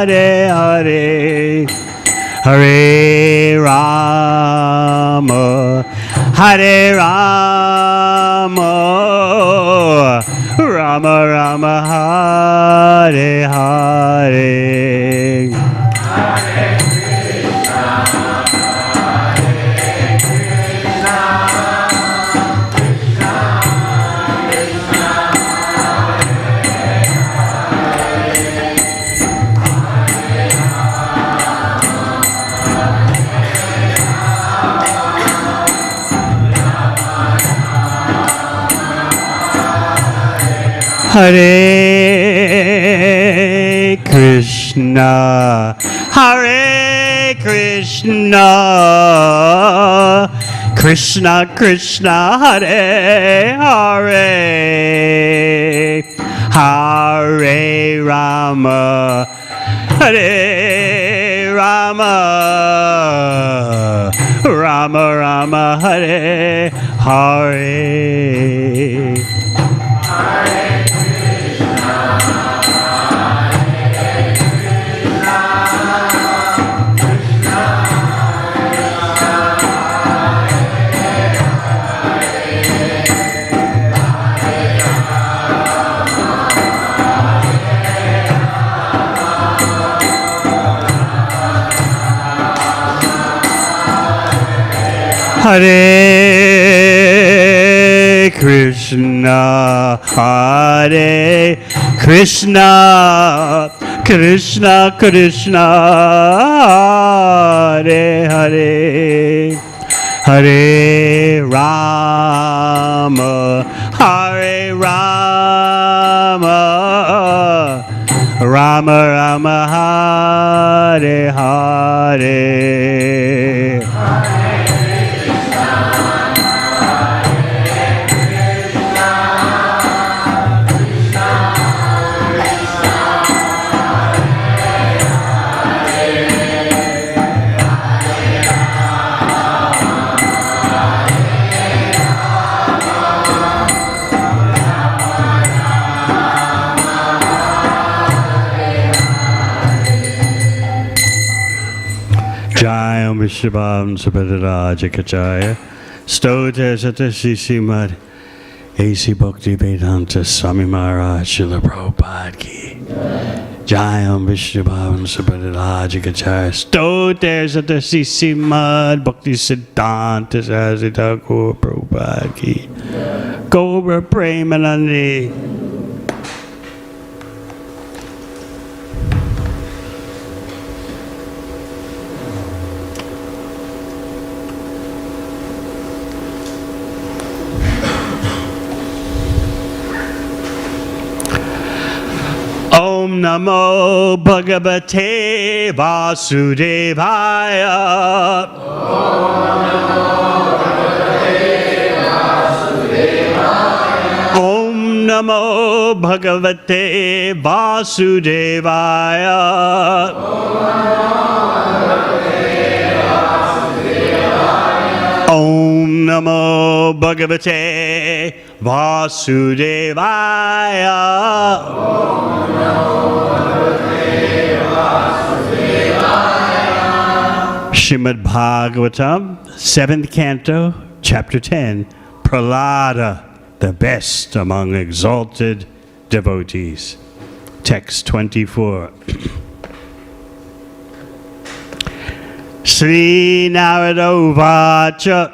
Hare Hare, Hare Rama, Hare Rama, Rama Rama, Hare Hare. Hare Krishna, Hare Krishna, Krishna Krishna, Hare Hare, Hare Rama, Hare Rama, Rama Rama, Hare Hare. Hare Krishna, Hare Krishna, Krishna Krishna, Hare Hare, Hare Rama, Hare Rama, Rama Rama, Hare Hare. Jayam Vishabham Sabadaraja Kachaya Stote Satasi Srimad A.C. Bhakti Vedanta Swami Maharaj Srila Prabhupada Ki Jayam Vishabham Sabadaraja Kachaya Stote Satasi Srimad Bhakti Siddhanta Saraswati Thakur Prabhupada Ki Gaura Premanandi. Om Namo Bhagavate Vasudevaya. Om Namo Bhagavate Vasudevaya. Om Namo Bhagavate Vasudevaya. Srimad Bhagavatam, 7th Canto, Chapter 10, Prahlada, the best among exalted devotees. Text 24. Sri Narada Vacha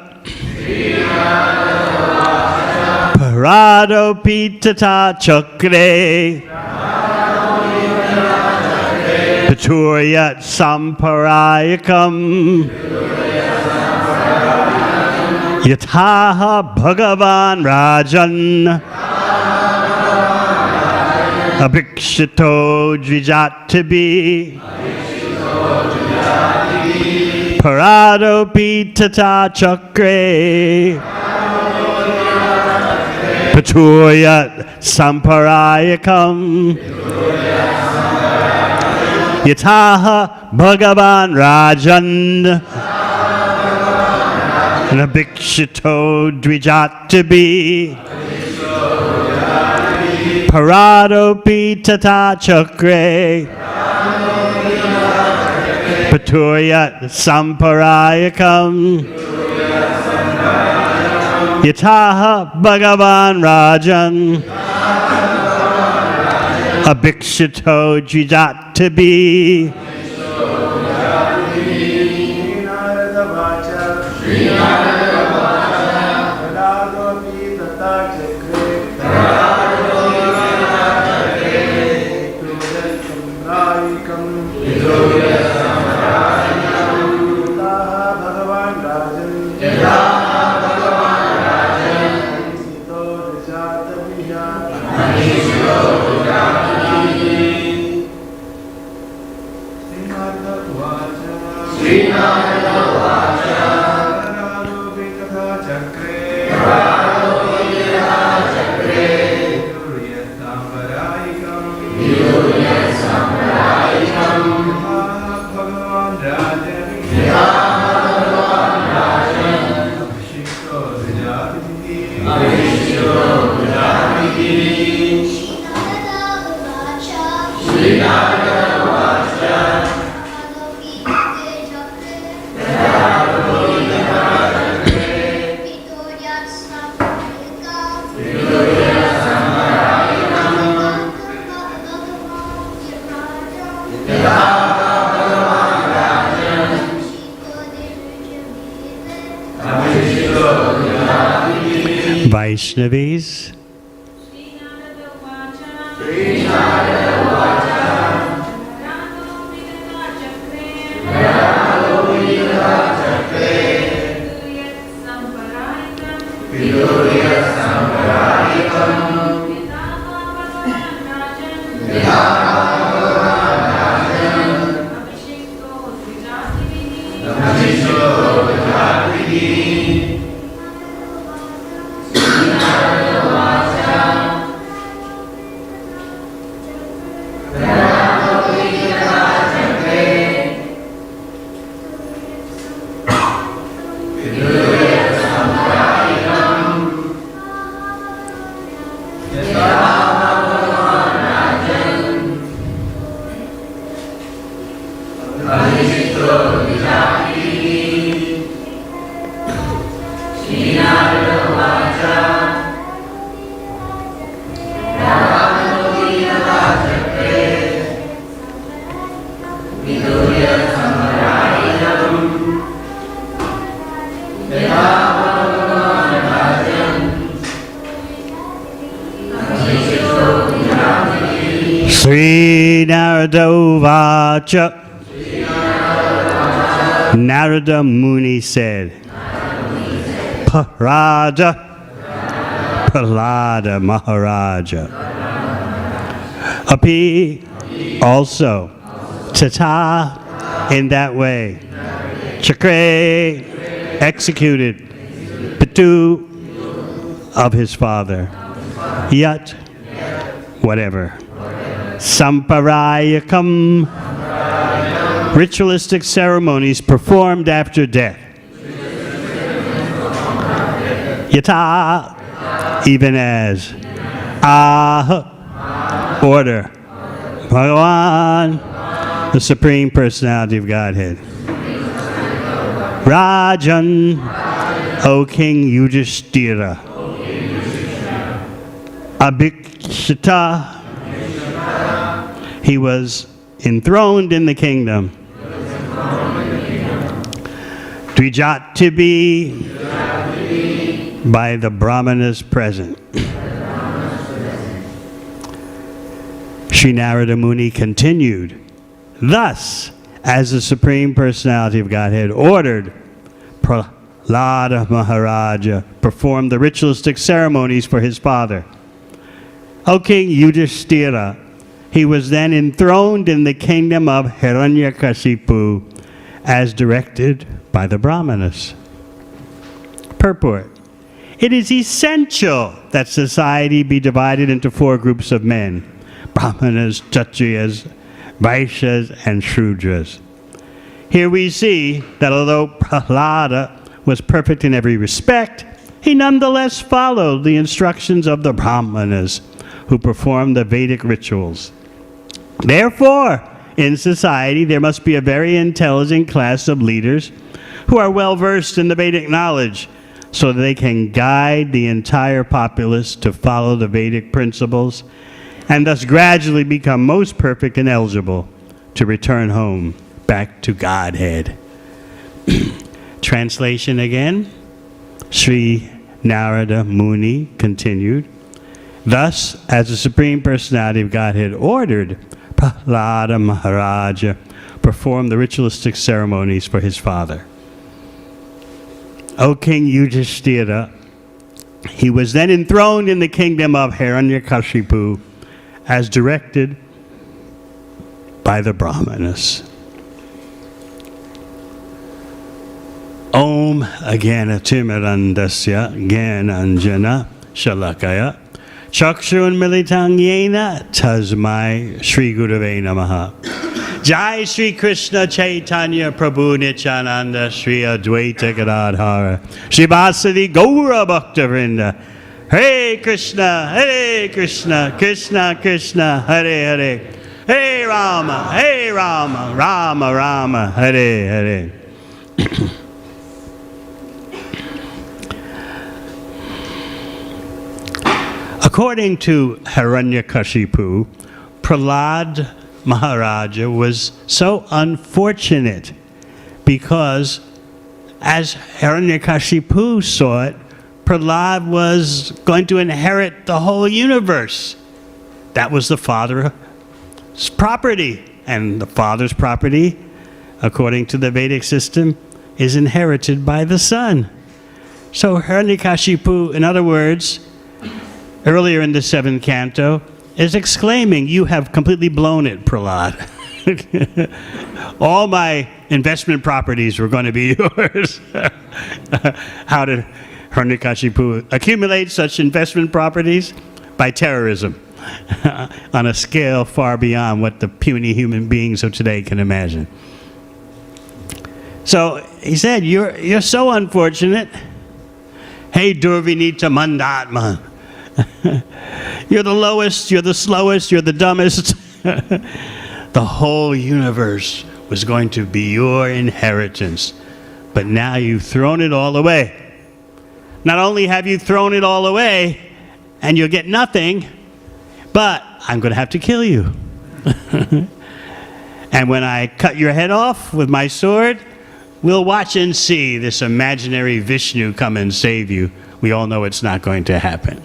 Parado Pitata Chakre Paturyat Samparayakam Yataha Bhagavan Rajan Abhikshito Dvijatabi Parado Pitata Chakre Paturyat Samparayakam Yataha Bhagavan Rajan Nabhikshito Dvijatabi Parado Pitata Chakre Paturya Samparayakam Yataha Bhagavan Rajan Abhikshito Dvijatabi Vaishnavis. Sri Narada Uvacha. Narada Muni said, Prahlada Maharaja. Api also, Tata in that way, Chakre executed, Pitu of his father, Yat whatever, Samparayakam ritualistic ceremonies performed after death. Yata even as order Bhagavan, the Supreme Personality of Godhead. Rajan, O King Yudhishthira. Abhikshita, he was enthroned in the kingdom. Dvijatabi, by the brahmanas present. Sri Narada Muni continued, thus, as the Supreme Personality of Godhead ordered, Prahlada Maharaja performed the ritualistic ceremonies for his father. O King Yudhishthira, he was then enthroned in the kingdom of Hiranyakashipu as directed by the brahmanas. Purport. It is essential that society be divided into four groups of men: brahmanas, kshatriyas, vaishyas, and shudras. Here we see that although Prahlada was perfect in every respect, he nonetheless followed the instructions of the brahmanas who performed the Vedic rituals. Therefore, in society, there must be a very intelligent class of leaders who are well versed in the Vedic knowledge so that they can guide the entire populace to follow the Vedic principles and thus gradually become most perfect and eligible to return home back to Godhead. Translation again. Sri Narada Muni continued, thus, as the Supreme Personality of Godhead ordered Prahlada Maharaja perform the ritualistic ceremonies for his father. O King Yudhishthira, he was then enthroned in the kingdom of Hiranyakashipu as directed by the Brahmanas. Om Agyanatimirandasya Gyananjana Shalakaya Chakshun Militang Yena Tasmai Shri Gurave Namaha. Jai Shri Krishna Chaitanya Prabhu Nityananda Shri Advaita Gadadhara Shri Vasadi Gaura Bhakta Vrinda. Hare Krishna, Krishna Krishna, Hare Hare, Hare Rama, Rama Rama, Hare Hare. According to Hiranyakashipu, Prahlad Maharaja was so unfortunate because, as Hiranyakashipu saw it, Prahlad was going to inherit the whole universe. That was the father's property, and the father's property, according to the Vedic system, is inherited by the son. So Hiranyakashipu, in other words, earlier in the 7th canto, is exclaiming, you have completely blown it, Prahlad. All my investment properties were going to be yours. How did Hiranyakashipu accumulate such investment properties? By terrorism, on a scale far beyond what the puny human beings of today can imagine. So he said, you're so unfortunate. Hey, Durvinita Mandatma. You're the lowest, you're the slowest, you're the dumbest. The whole universe was going to be your inheritance. But now you've thrown it all away. Not only have you thrown it all away, and you'll get nothing, but I'm going to have to kill you. And when I cut your head off with my sword, we'll watch and see this imaginary Vishnu come and save you. We all know it's not going to happen.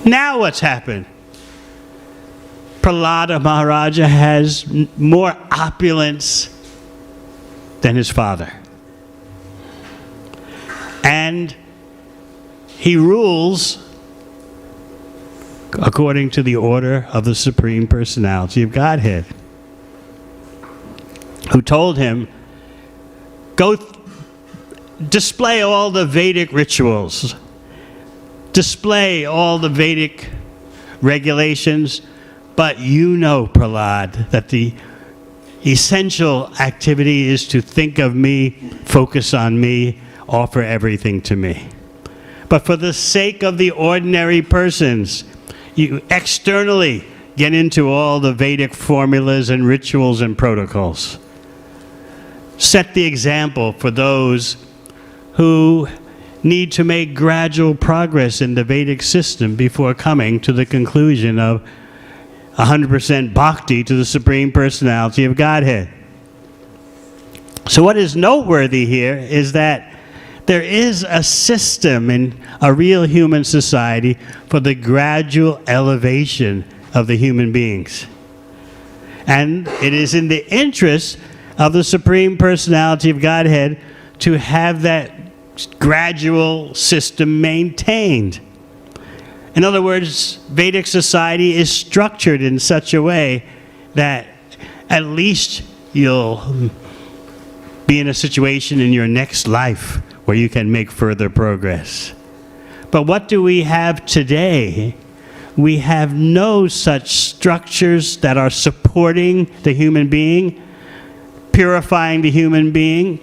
Now what's happened? Prahlada Maharaja has more opulence than his father. And he rules according to the order of the Supreme Personality of Godhead, who told him, go display all the Vedic rituals, display all the Vedic regulations, but you know, Prahlad, that the essential activity is to think of me, focus on me, offer everything to me. But for the sake of the ordinary persons, you externally get into all the Vedic formulas and rituals and protocols. Set the example for those who need to make gradual progress in the Vedic system before coming to the conclusion of 100% bhakti to the Supreme Personality of Godhead. So what is noteworthy here is that there is a system in a real human society for the gradual elevation of the human beings. And it is in the interest of the Supreme Personality of Godhead to have that gradual system maintained. In other words, Vedic society is structured in such a way that at least you'll be in a situation in your next life where you can make further progress. But what do we have today? We have no such structures that are supporting the human being, purifying the human being,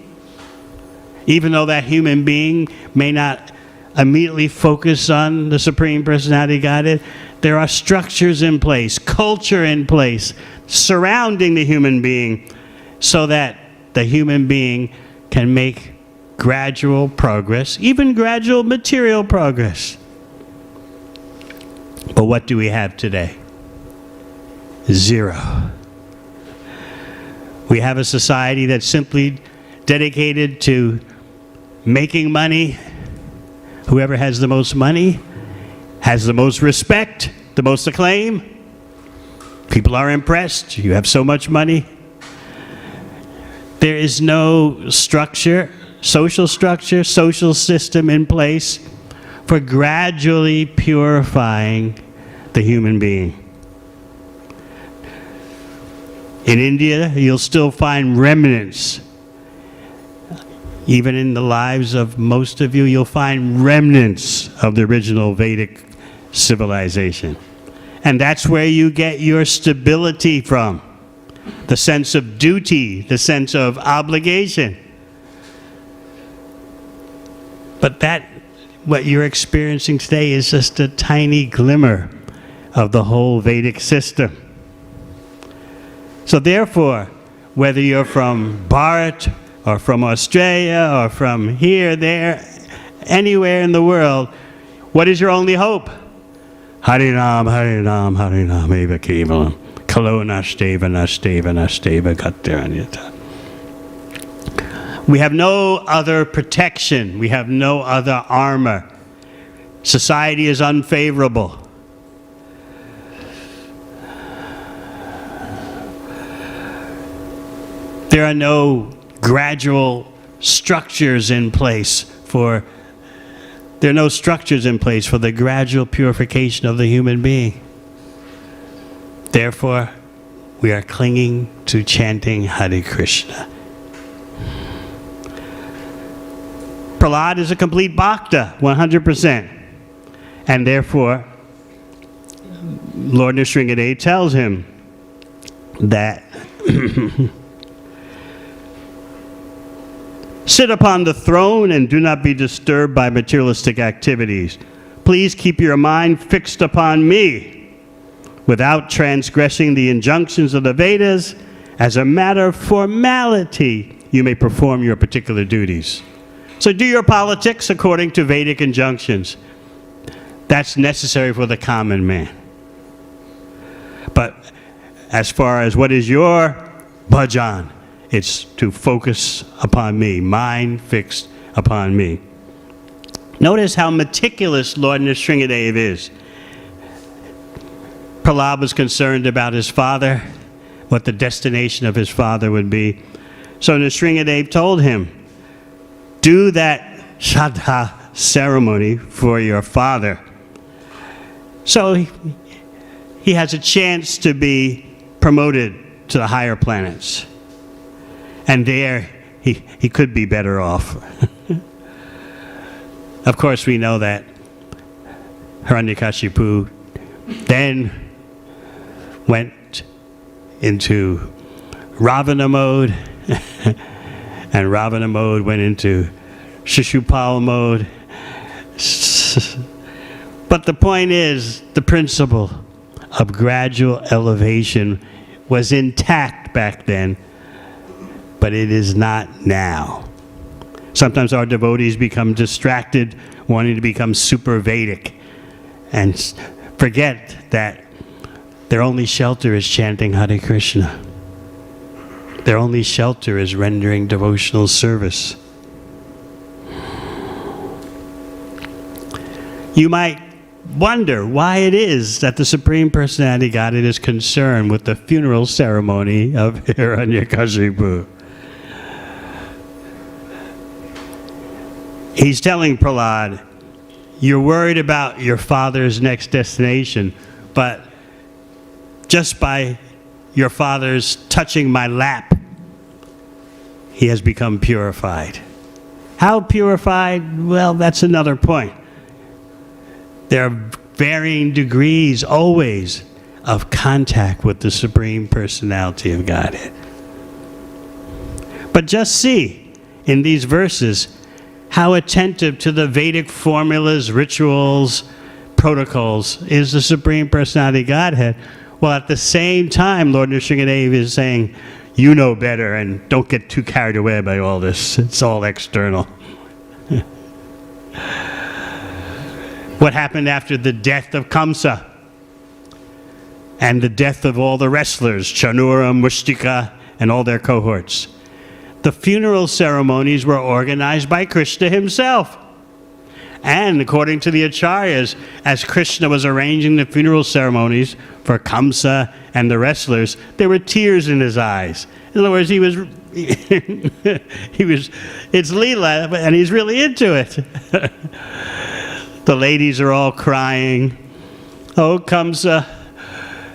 even though that human being may not immediately focus on the Supreme Personality of Godhead. There are structures in place, culture in place, surrounding the human being, so that the human being can make gradual progress, even gradual material progress. But what do we have today? Zero. We have a society that's simply dedicated to making money. Whoever has the most money has the most respect, the most acclaim. People are impressed. You have so much money. There is no structure, social system in place for gradually purifying the human being. In India, you'll still find remnants. Even in the lives of most of you, you'll find remnants of the original Vedic civilization. And that's where you get your stability from. The sense of duty, the sense of obligation. But that, what you're experiencing today, is just a tiny glimmer of the whole Vedic system. So therefore, whether you're from Bharat, or from Australia, or from here, there, anywhere in the world, what is your only hope? Harinam, Harinam, Harinam, Eva Kevalam, Kalo Nashteva, Nashteva, Nashteva, Gatiranyata. We have no other protection. We have no other armor. Society is unfavorable. There are no gradual structures in place for the gradual purification of the human being. Therefore, we are clinging to chanting Hare Krishna. Prahlad is a complete bhakta, 100%. And therefore, Lord Nrsingadev tells him that sit upon the throne and do not be disturbed by materialistic activities. Please keep your mind fixed upon me without transgressing the injunctions of the Vedas. As a matter of formality, you may perform your particular duties. So do your politics according to Vedic injunctions. That's necessary for the common man. But as far as what is your bhajan, it's to focus upon me, mind fixed upon me. Notice how meticulous Lord Nrsingadev is. Prahlad was concerned about his father, what the destination of his father would be. So Nrsingadev told him, do that Shraddha ceremony for your father. So he has a chance to be promoted to the higher planets. And there, he could be better off. Of course, we know that Hiranyakashipu then went into Ravana mode, and Ravana mode went into Shishupal mode. But the point is, the principle of gradual elevation was intact back then, but it is not now. Sometimes our devotees become distracted, wanting to become super Vedic, and forget that their only shelter is chanting Hare Krishna. Their only shelter is rendering devotional service. You might wonder why it is that the Supreme Personality of Godhead is concerned with the funeral ceremony of Hiranyakashipu. He's telling Prahlad, you're worried about your father's next destination, but just by your father's touching my lap, he has become purified. How purified? Well, that's another point. There are varying degrees, always, of contact with the Supreme Personality of Godhead. But just see, in these verses, how attentive to the Vedic formulas, rituals, protocols is the Supreme Personality Godhead. Well, at the same time, Lord Nrsingadev is saying, you know better, and don't get too carried away by all this. It's all external. What happened after the death of Kamsa and the death of all the wrestlers, Chanura, Mustika, and all their cohorts? The funeral ceremonies were organized by Krishna himself. And according to the Acharyas, as Krishna was arranging the funeral ceremonies for Kamsa and the wrestlers, there were tears in his eyes. In other words, it's Leela, and he's really into it. The ladies are all crying. Oh, Kamsa,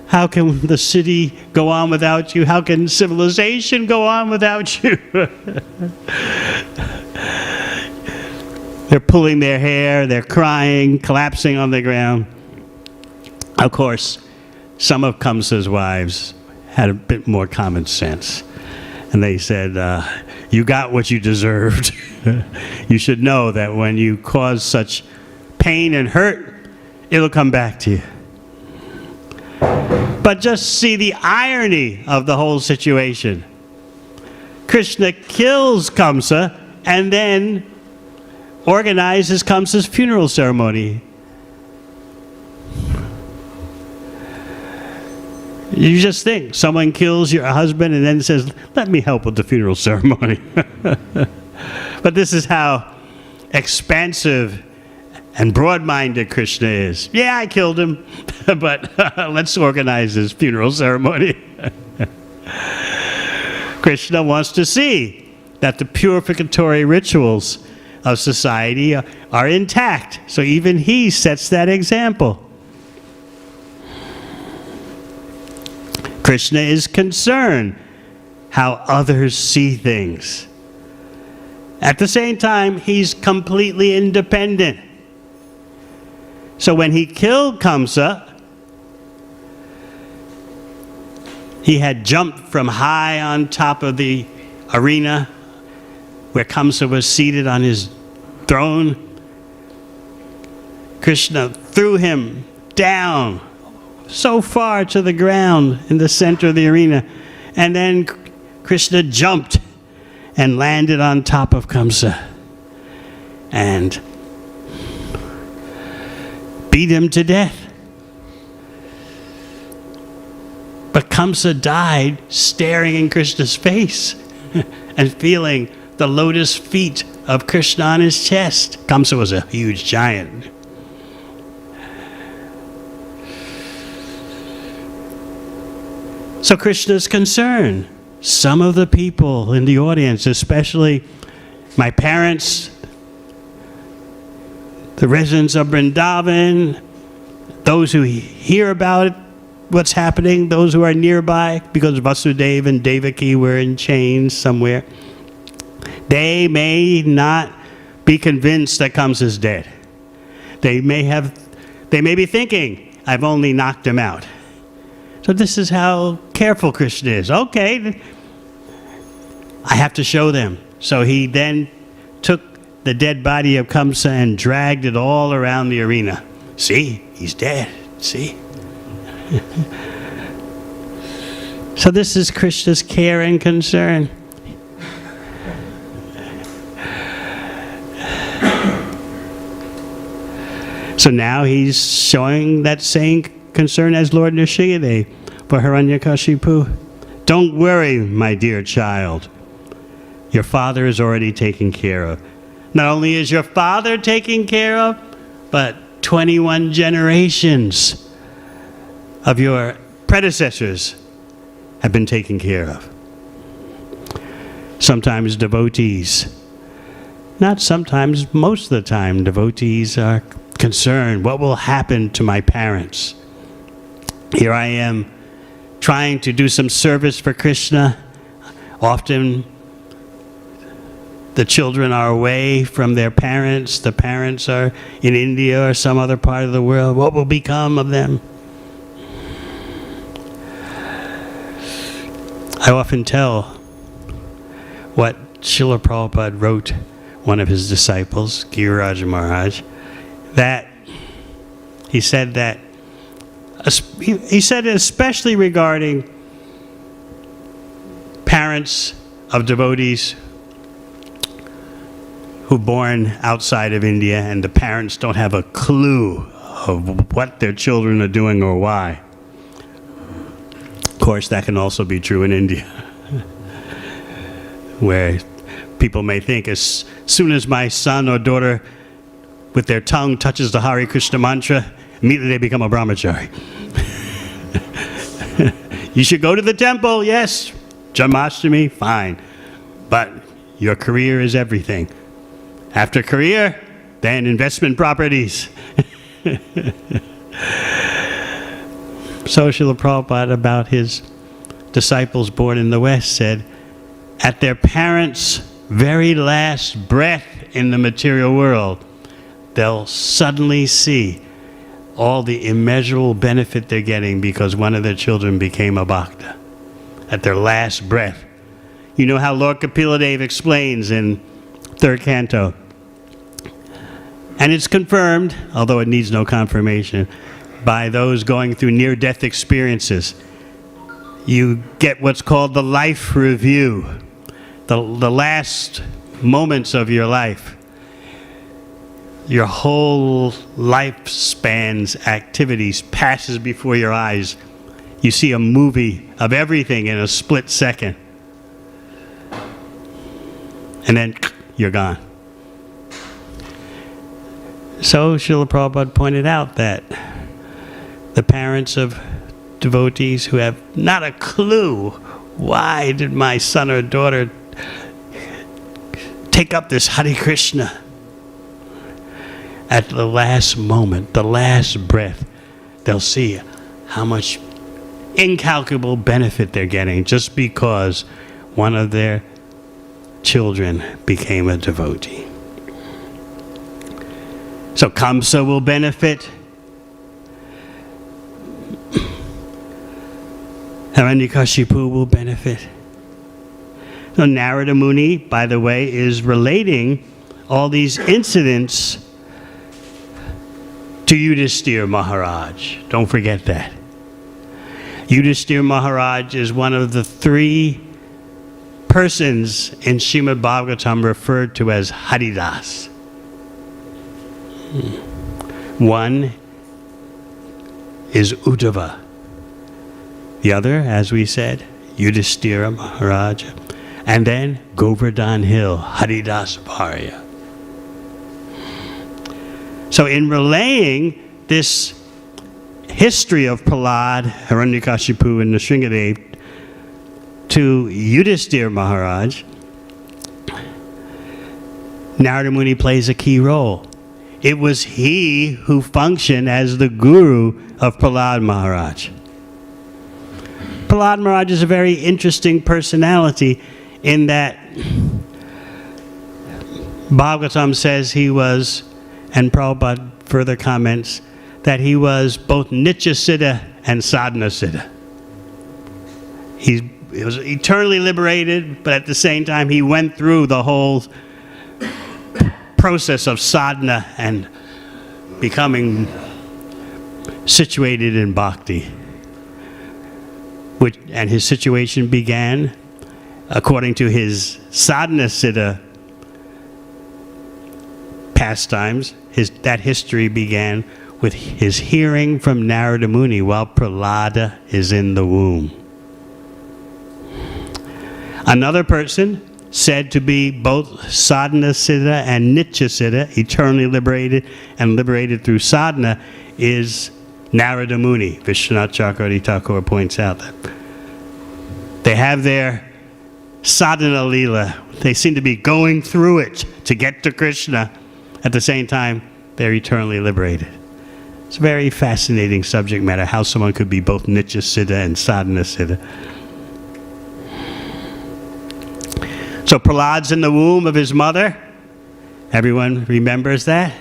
how can the city go on without you? How can civilization go on without you? They're pulling their hair, they're crying, collapsing on the ground. Of course, some of Kamsa's wives had a bit more common sense. And they said, you got what you deserved. You should know that when you cause such pain and hurt, it'll come back to you. But just see the irony of the whole situation. Krishna kills Kamsa and then organizes Kamsa's funeral ceremony. You just think, someone kills your husband and then says, let me help with the funeral ceremony. But this is how expansive and broad-minded Krishna is. Yeah, I killed him, but let's organize his funeral ceremony. Krishna wants to see that the purificatory rituals of society are intact. So even he sets that example. Krishna is concerned how others see things. At the same time, he's completely independent. So when he killed Kamsa, he had jumped from high on top of the arena where Kamsa was seated on his throne. Krishna threw him down so far to the ground in the center of the arena. And then Krishna jumped and landed on top of Kamsa and beat him to death. But Kamsa died staring in Krishna's face and feeling the lotus feet of Krishna on his chest. Kamsa was a huge giant. So Krishna's concerned. Some of the people in the audience, especially my parents, the residents of Vrindavan, those who hear about it, what's happening, those who are nearby, because Vasudeva and Devaki were in chains somewhere, they may not be convinced that Kamsa's dead. They may be thinking, I've only knocked him out. So this is how careful Krishna is. Okay, I have to show them. So he then took the dead body of Kamsa and dragged it all around the arena. See, he's dead. See? So this is Krishna's care and concern. So now he's showing that same concern as Lord Nrsingadev for Hiranyakashipu. Don't worry, my dear child. Your father is already taken care of. Not only is your father taken care of, but 21 generations of your predecessors have been taken care of. Sometimes devotees, not sometimes, most of the time, devotees are concerned, what will happen to my parents? Here I am trying to do some service for Krishna. Often the children are away from their parents. The parents are in India or some other part of the world. What will become of them? I often tell what Srila Prabhupada wrote, one of his disciples, Giriraj Maharaj, that He said that, he said especially regarding parents of devotees who are born outside of India and the parents don't have a clue of what their children are doing or why. Of course, that can also be true in India, where people may think as soon as my son or daughter with their tongue touches the Hare Krishna mantra, immediately they become a brahmachari. You should go to the temple, yes. Janmashtami, fine. But your career is everything. After career, then investment properties. So Srila Prabhupada, about his disciples born in the West, said, at their parents' very last breath in the material world, they'll suddenly see all the immeasurable benefit they're getting because one of their children became a bhakta at their last breath. You know how Lord Kapiladev explains in 3rd canto, and it's confirmed, although it needs no confirmation, by those going through near-death experiences. You get what's called the life review, the last moments of your life. Your whole lifespan's activities passes before your eyes. You see a movie of everything in a split second. And then you're gone. So Srila Prabhupada pointed out that the parents of devotees who have not a clue, why did my son or daughter take up this Hare Krishna? At the last moment, the last breath, they'll see how much incalculable benefit they're getting just because one of their children became a devotee. So Kamsa will benefit. Hiranyakashipu will benefit. So Narada Muni, by the way, is relating all these incidents to Yudhisthira Maharaj. Don't forget that. Yudhisthira Maharaj is one of the 3 persons in Srimad Bhagavatam referred to as Haridas. One is Uddhava. The other, as we said, Yudhisthira Maharaj. And then Govardhan Hill, Haridas Bharya. So in relaying this history of Prahlad, Hiranyakashipu, and Nrsingadev to Yudhisthira Maharaj, Narada Muni plays a key role. It was he who functioned as the guru of Prahlad Maharaj. Prahlad Maharaj is a very interesting personality in that Bhagavatam says he was, and Prabhupada further comments, that he was both Nitya Siddha and Sadhana Siddha. He was eternally liberated, but at the same time he went through the whole process of sadhana and becoming situated in bhakti. And his situation began, according to his sadhana siddha pastimes, that history began with his hearing from Narada Muni while Prahlada is in the womb. Another person said to be both sadhana siddha and nitya siddha, eternally liberated and liberated through sadhana, is Narada Muni. Vishwanath Chakravarti Thakur points out that they have their sadhana lila. They seem to be going through it to get to Krishna. At the same time, they're eternally liberated. It's a very fascinating subject matter, how someone could be both nitya siddha and sadhana siddha. So Prahlad's in the womb of his mother. Everyone remembers that?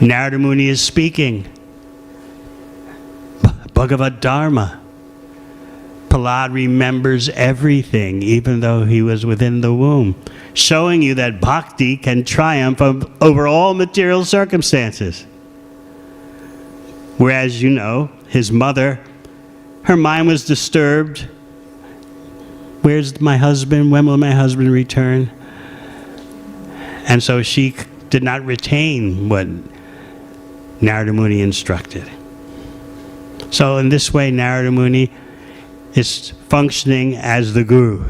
Narada Muni is speaking. Bhagavad Dharma. Prahlad remembers everything, even though he was within the womb. showing you that bhakti can triumph over all material circumstances. Whereas, you know, his mother, her mind was disturbed. Where's my husband? When will my husband return? And so she did not retain what Narada Muni instructed. So in this way, Narada Muni is functioning as the guru.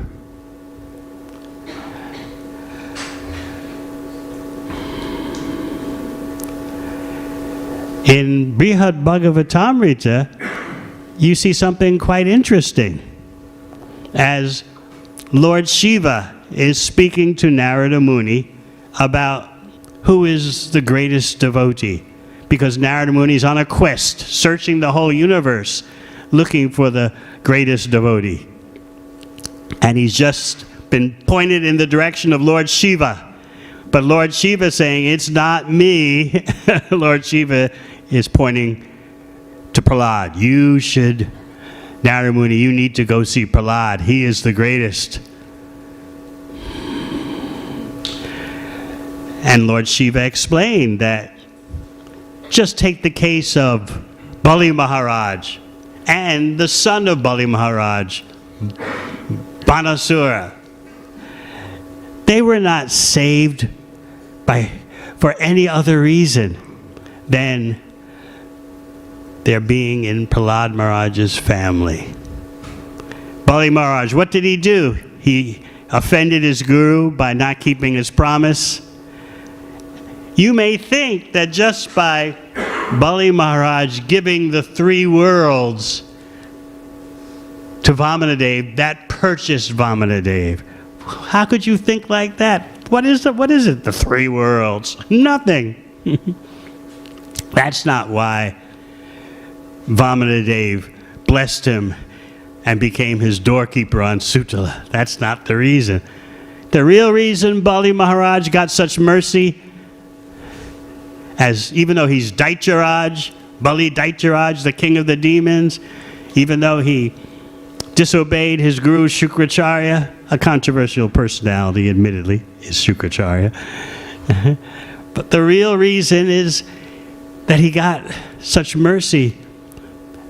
In Srimad Bhagavatam, you see something quite interesting. As Lord Shiva is speaking to Narada Muni about who is the greatest devotee, because Narada Muni is on a quest, searching the whole universe, looking for the greatest devotee. And he's just been pointed in the direction of Lord Shiva. But Lord Shiva is saying, it's not me. Lord Shiva is pointing to Prahlad. You should, Narada Muni, you need to go see Prahlad. He is the greatest. And Lord Shiva explained that just take the case of Bali Maharaj and the son of Bali Maharaj, Banasura. They were not saved for any other reason than their being in Prahlad Maharaj's family. Bali Maharaj, what did he do? He offended his guru by not keeping his promise. You may think that just by Bali Maharaj giving the 3 worlds to Vamanadev, that purchased Vamanadev. How could you think like that? What is it, the 3 worlds? Nothing. That's not why Vamanadev blessed him and became his doorkeeper on Sutala. That's not the reason. The real reason Bali Maharaj got such mercy, as even though he's Daityaraj, Bali Daityaraj, the king of the demons, even though he disobeyed his guru Shukracharya, a controversial personality, admittedly, is Shukracharya. But the real reason is that he got such mercy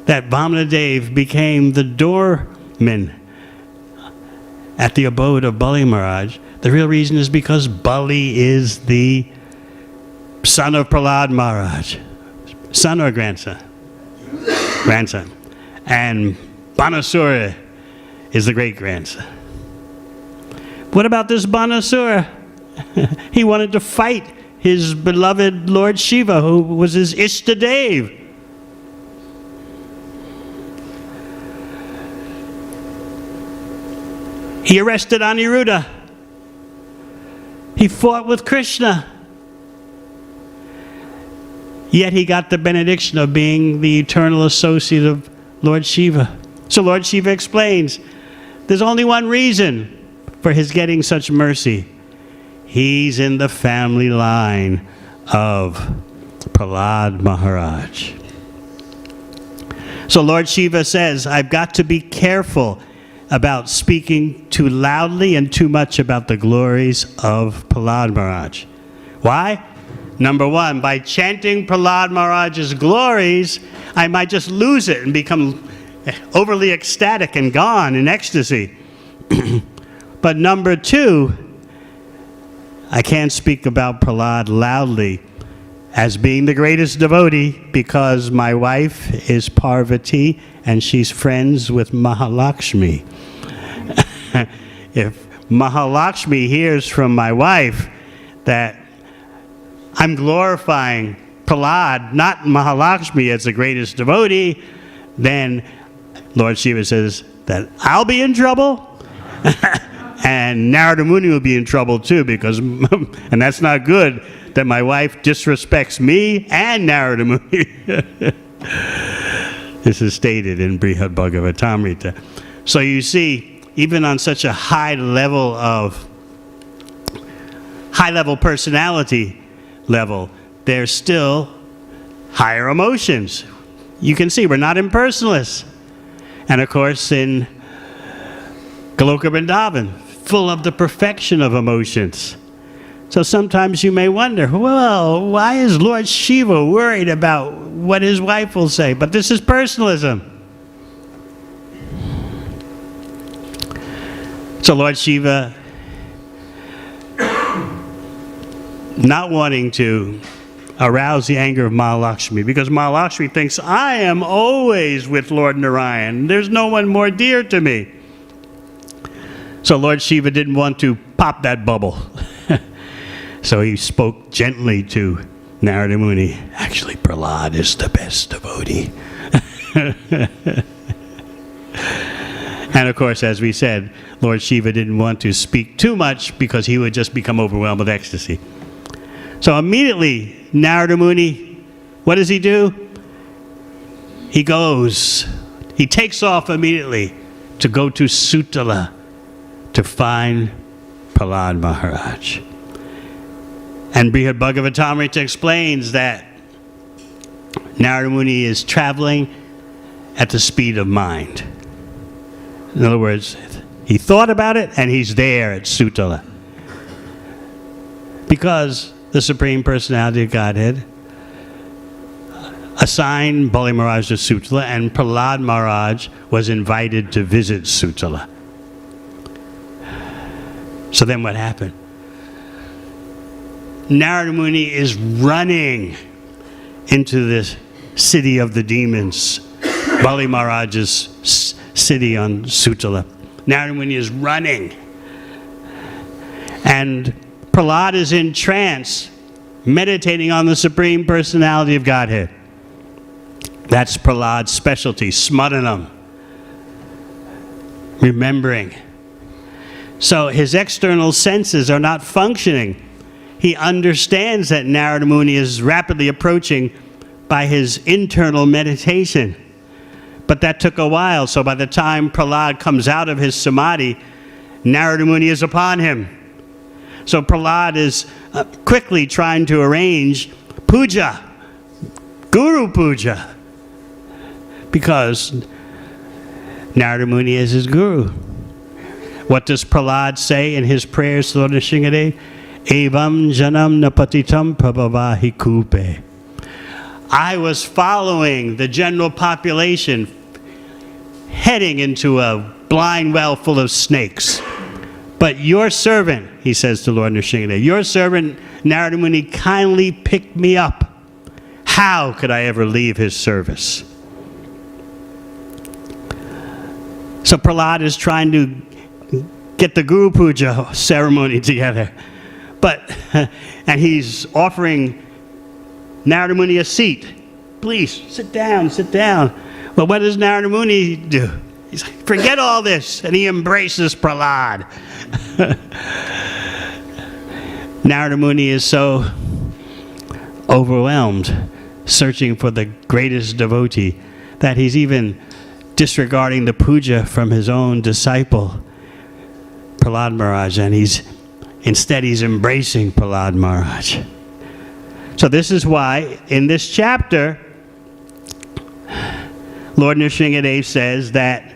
that Vamanadev became the doorman at the abode of Bali Maharaj. The real reason is because Bali is the son of Prahlad Maharaj. Son or grandson? Grandson. And Banasura is the great-grandson. What about this Banasura? He wanted to fight his beloved Lord Shiva, who was his Ishtadev. He arrested Aniruddha. He fought with Krishna. Yet he got the benediction of being the eternal associate of Lord Shiva. So Lord Shiva explains, there's only one reason for his getting such mercy. He's in the family line of Prahlad Maharaj. So Lord Shiva says, I've got to be careful about speaking too loudly and too much about the glories of Prahlad Maharaj. Why? Number one, by chanting Prahlad Maharaj's glories, I might just lose it and become overly ecstatic and gone in ecstasy. But number two, I can't speak about Prahlad loudly as being the greatest devotee because my wife is Parvati and she's friends with Mahalakshmi. If Mahalakshmi hears from my wife that I'm glorifying Prahlad, not Mahalakshmi, as the greatest devotee, then Lord Shiva says that I'll be in trouble and Narada Muni will be in trouble too, because, and that's not good, that my wife disrespects me and Narada Muni. This is stated in Srimad Bhagavatam. So you see, even on such a high level personality level, there's still higher emotions. You can see we're not impersonalists. And of course, in Goloka Vrindavan, full of the perfection of emotions. So sometimes you may wonder, well, why is Lord Shiva worried about what his wife will say? But this is personalism. So Lord Shiva, not wanting to arouse the anger of Mahalakshmi, because Mahalakshmi thinks, I am always with Lord Narayan. There's no one more dear to me. So Lord Shiva didn't want to pop that bubble. So he spoke gently to Narada Muni. Actually, Prahlad is the best devotee. And of course, as we said, Lord Shiva didn't want to speak too much because he would just become overwhelmed with ecstasy. So immediately, Narada Muni, what does he do? He takes off immediately to go to Sutala to find Prahlad Maharaj. And Srimad Bhagavatam explains that Narada Muni is traveling at the speed of mind. In other words, he thought about it and he's there at Sutala. Because the Supreme Personality of Godhead assigned Bali Maharaj to Sutala, and Prahlad Maharaj was invited to visit Sutala. So then what happened? Narada Muni is running into this city of the demons, Bali Maharaj's city on Sutala. Narada Muni is running. And Prahlad is in trance, meditating on the Supreme Personality of Godhead. That's Prahlad's specialty, smaranam, remembering. So his external senses are not functioning. He understands that Narada Muni is rapidly approaching by his internal meditation. But that took a while, so by the time Prahlad comes out of his samadhi, Narada Muni is upon him. So Prahlad is quickly trying to arrange puja, guru puja, because Narada Muni is his guru. What does Prahlad say in his prayers to Lord Nrsingadev? Evam janam napatitam prabhavahi kupe. I was following the general population heading into a blind well full of snakes. But your servant, he says to Lord Nrsingadev, your servant Narada Muni kindly picked me up. How could I ever leave his service? So Prahlad is trying to get the Guru Puja ceremony together. And he's offering Narada Muni a seat. Please, sit down, sit down. Well, what does Narada Muni do? He's like, forget all this. And he embraces Prahlad. Narada Muni is so overwhelmed, searching for the greatest devotee, that he's even disregarding the puja from his own disciple, Prahlad Maharaj, and instead he's embracing Prahlad Maharaj. So this is why in this chapter, Lord Nrsingadev says that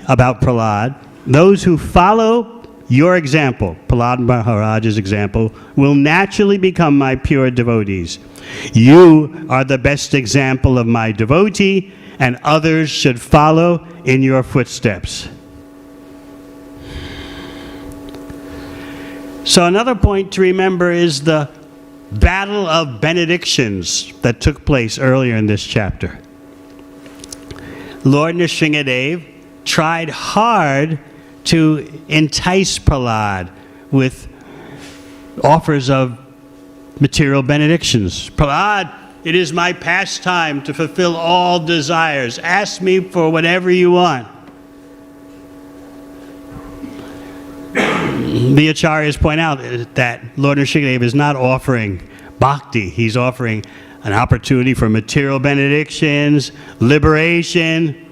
about Prahlad, those who follow your example, Prahlad Maharaj's example, will naturally become my pure devotees. You are the best example of my devotee, and others should follow in your footsteps. So another point to remember is the battle of benedictions that took place earlier in this chapter. Lord Nrsingadev tried hard to entice Prahlad with offers of material benedictions. Prahlad, it is my pastime to fulfill all desires. Ask me for whatever you want. The acharyas point out that Lord Nrsingadev is not offering bhakti. He's offering an opportunity for material benedictions, liberation.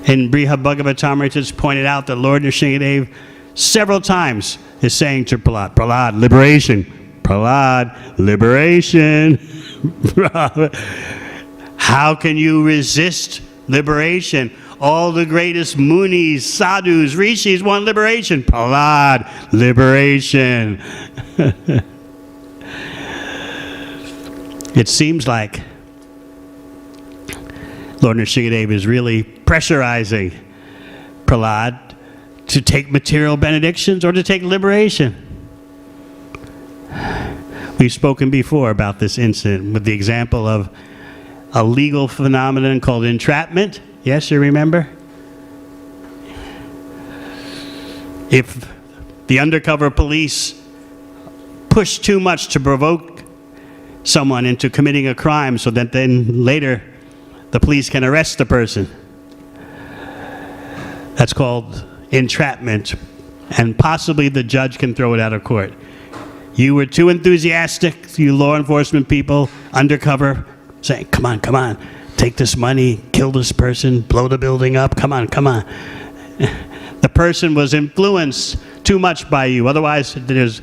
In Srimad Bhagavatam, it's pointed out that Lord Nrsingadev several times is saying to Prahlad, Prahlad, liberation. Prahlad, liberation. How can you resist liberation? All the greatest munis, sadhus, rishis want liberation. Prahlad, liberation. It seems like Lord Nrsingadeva is really pressurizing Prahlad to take material benedictions or to take liberation. We've spoken before about this incident with the example of a legal phenomenon called entrapment. Yes, you remember? If the undercover police push too much to provoke someone into committing a crime so that then later the police can arrest the person, that's called entrapment, and possibly the judge can throw it out of court. You were too enthusiastic, you law enforcement people, undercover, saying, come on, take this money, kill this person, blow the building up, come on. The person was influenced too much by you. Otherwise, there's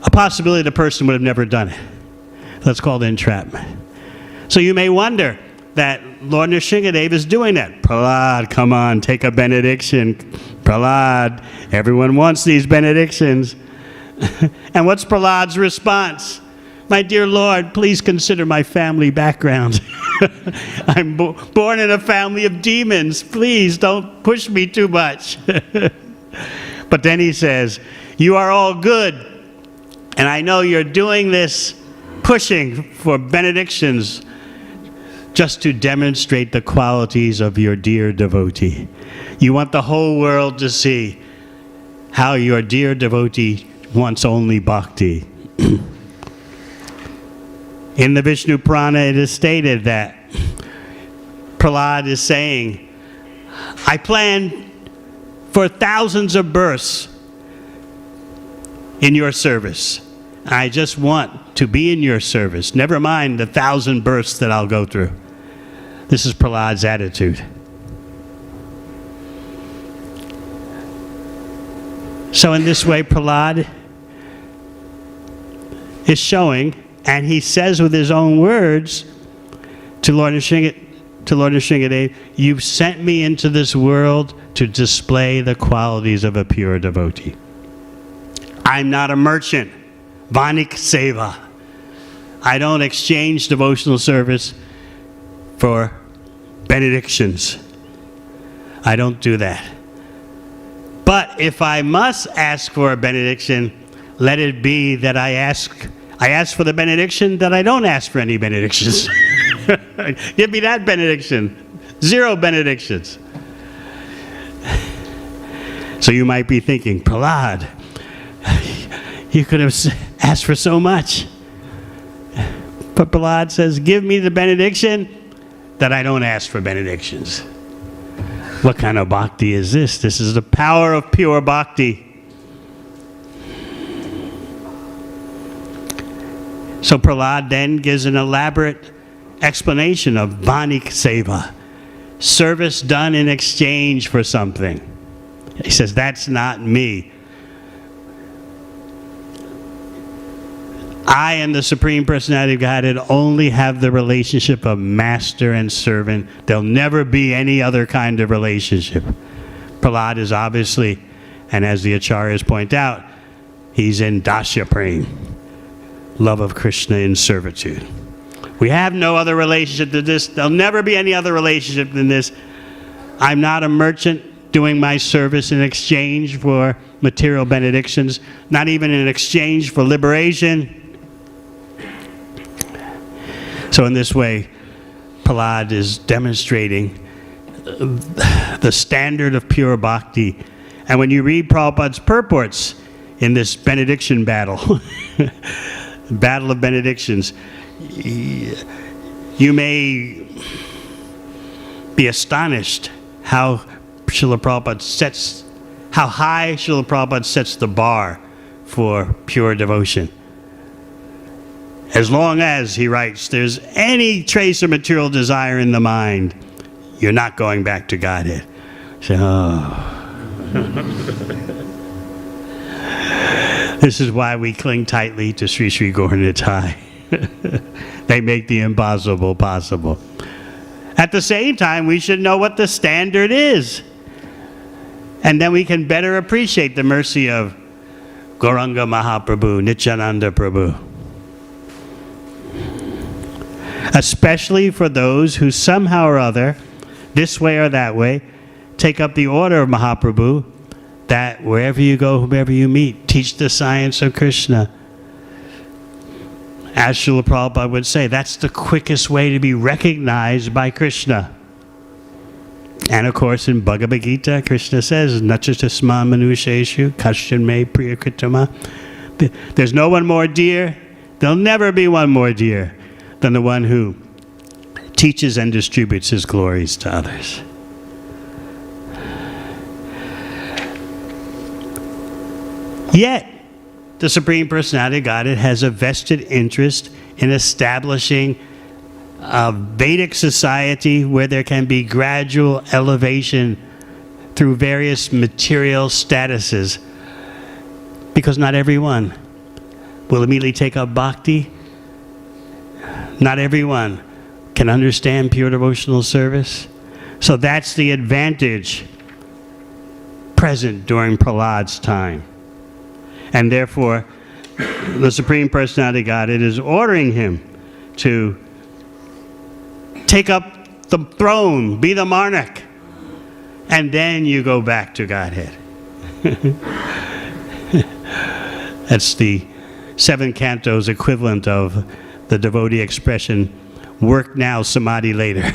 a possibility the person would have never done it. That's called entrapment. So you may wonder that Lord Nrsingadeva is doing that. Prahlad, come on, take a benediction. Prahlad, everyone wants these benedictions. And what's Prahlad's response? My dear Lord, please consider my family background. I'm born in a family of demons. Please don't push me too much. But then he says, you are all good. And I know you're doing this, pushing for benedictions, just to demonstrate the qualities of your dear devotee. You want the whole world to see how your dear devotee wants only bhakti. In the Vishnu Purana, it is stated that Prahlad is saying, I plan for thousands of births in your service. I just want to be in your service. Never mind the 1,000 births that I'll go through. This is Prahlad's attitude. So in this way, Prahlad is showing, and he says with his own words to Lord Nrsingadeva, you've sent me into this world to display the qualities of a pure devotee. I'm not a merchant. Vanik seva. I don't exchange devotional service for benedictions. I don't do that. But if I must ask for a benediction, let it be that I ask for the benediction that I don't ask for any benedictions. Give me that benediction. 0 benedictions. So you might be thinking, Prahlad, you could have asked for so much. But Prahlad says, give me the benediction that I don't ask for benedictions. What kind of bhakti is this? This is the power of pure bhakti. So Prahlad then gives an elaborate explanation of Vanik Seva, service done in exchange for something. He says, that's not me. I and the Supreme Personality of Godhead only have the relationship of master and servant. There'll never be any other kind of relationship. Prahlad is obviously, and as the Acharyas point out, he's in Dasya Prem, love of Krishna in servitude. We have no other relationship than this. There'll never be any other relationship than this. I'm not a merchant doing my service in exchange for material benedictions, not even in exchange for liberation. So in this way, Prahlad is demonstrating the standard of pure bhakti. And when you read Prabhupada's purports in this benediction battle, battle of benedictions, you may be astonished how Srila Prabhupada sets, how high Srila Prabhupada sets the bar for pure devotion. As long as, he writes, there's any trace of material desire in the mind, you're not going back to Godhead. So, This is why we cling tightly to Sri Sri Gaura Nitai. They make the impossible possible. At the same time, we should know what the standard is. And then we can better appreciate the mercy of Gauranga Mahaprabhu, Nityananda Prabhu. Especially for those who somehow or other, this way or that way, take up the order of Mahaprabhu, that wherever you go, whomever you meet, teach the science of Krishna. As Srila Prabhupada would say, that's the quickest way to be recognized by Krishna. And of course, in Bhagavad Gita, Krishna says, Nachatasma manusheshu kaschan me priyakritama. There's no one more dear, there'll never be one more dear than the one who teaches and distributes his glories to others. Yet, the Supreme Personality of Godhead has a vested interest in establishing a Vedic society where there can be gradual elevation through various material statuses. Because not everyone will immediately take up bhakti. Not everyone can understand pure devotional service. So that's the advantage present during Prahlad's time. And therefore, the Supreme Personality of Godhead is ordering him to take up the throne, be the monarch, and then you go back to Godhead. That's the 7 cantos equivalent of the devotee expression, work now, samadhi later.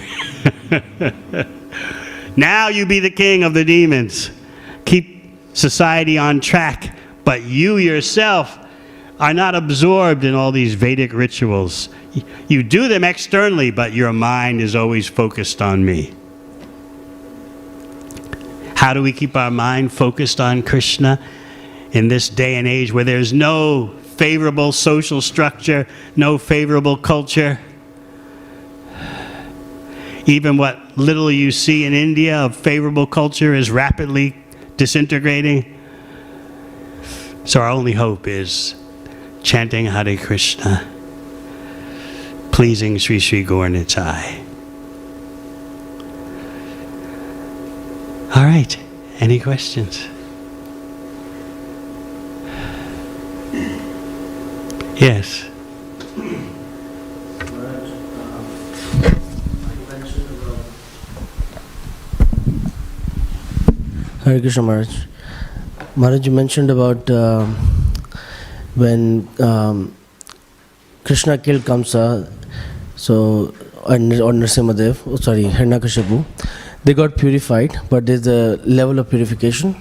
Now you be the king of the demons. Keep society on track, but you yourself are not absorbed in all these Vedic rituals. You do them externally, but your mind is always focused on me. How do we keep our mind focused on Krishna in this day and age where there's no favorable social structure, no favorable culture? Even what little you see in India of favorable culture is rapidly disintegrating. So our only hope is chanting Hare Krishna, pleasing Sri Sri Gaur Nitai. All right, any questions? Yes. Hare Krishna Maharaj. Maharaj, you mentioned about when Krishna killed Kamsa, so or Nrsimhadev, Hiranyakashipu, they got purified, but there's a level of purification.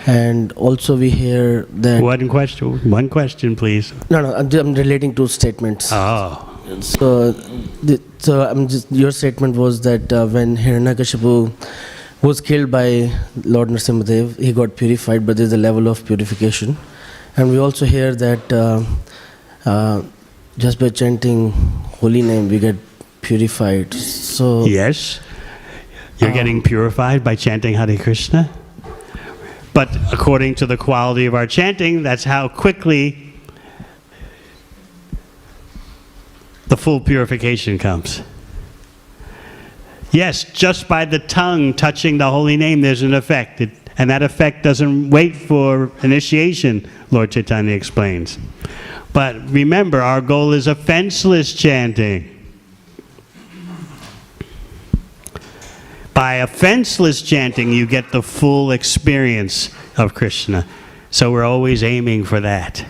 And also we hear that... One question, please. No, I'm relating to statements. Oh. So your statement was that when Hiranyakashipu was killed by Lord Nrsimhadev, he got purified, but there's a level of purification. And we also hear that just by chanting holy name, we get purified. So yes, you're getting purified by chanting Hare Krishna. But according to the quality of our chanting, that's how quickly the full purification comes. Yes, just by the tongue touching the holy name, there's an effect. And that effect doesn't wait for initiation, Lord Chaitanya explains. But remember, our goal is offenseless chanting. By offenseless chanting, you get the full experience of Krishna. So we're always aiming for that.